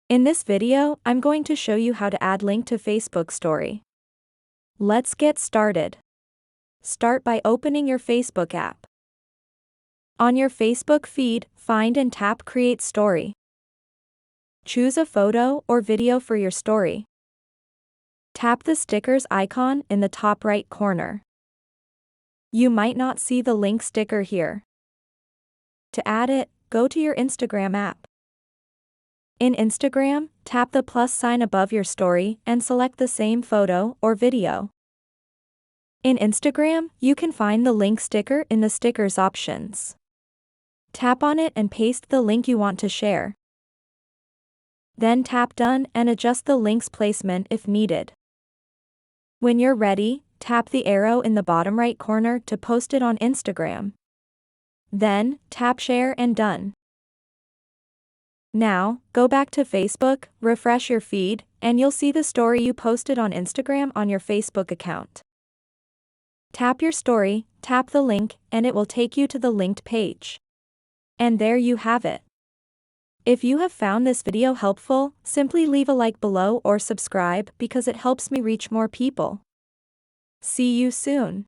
In this video, I'm going to show you how to add link to Facebook story. Let's get started. Start by opening your Facebook app. On your Facebook feed, find and tap Create Story. Choose a photo or video for your story. Tap the stickers icon in the top right corner. You might not see the link sticker here. To add it, go to your Instagram app. In Instagram, tap the plus sign above your story and select the same photo or video. In Instagram, you can find the link sticker in the stickers options. Tap on it and paste the link you want to share. Then tap Done and adjust the link's placement if needed. When you're ready, tap the arrow in the bottom right corner to post it on Instagram. Then, tap Share and Done. Now, go back to Facebook, refresh your feed, and you'll see the story you posted on Instagram on your Facebook account. Tap your story, tap the link, and it will take you to the linked page. And there you have it. If you have found this video helpful, simply leave a like below or subscribe because it helps me reach more people. See you soon.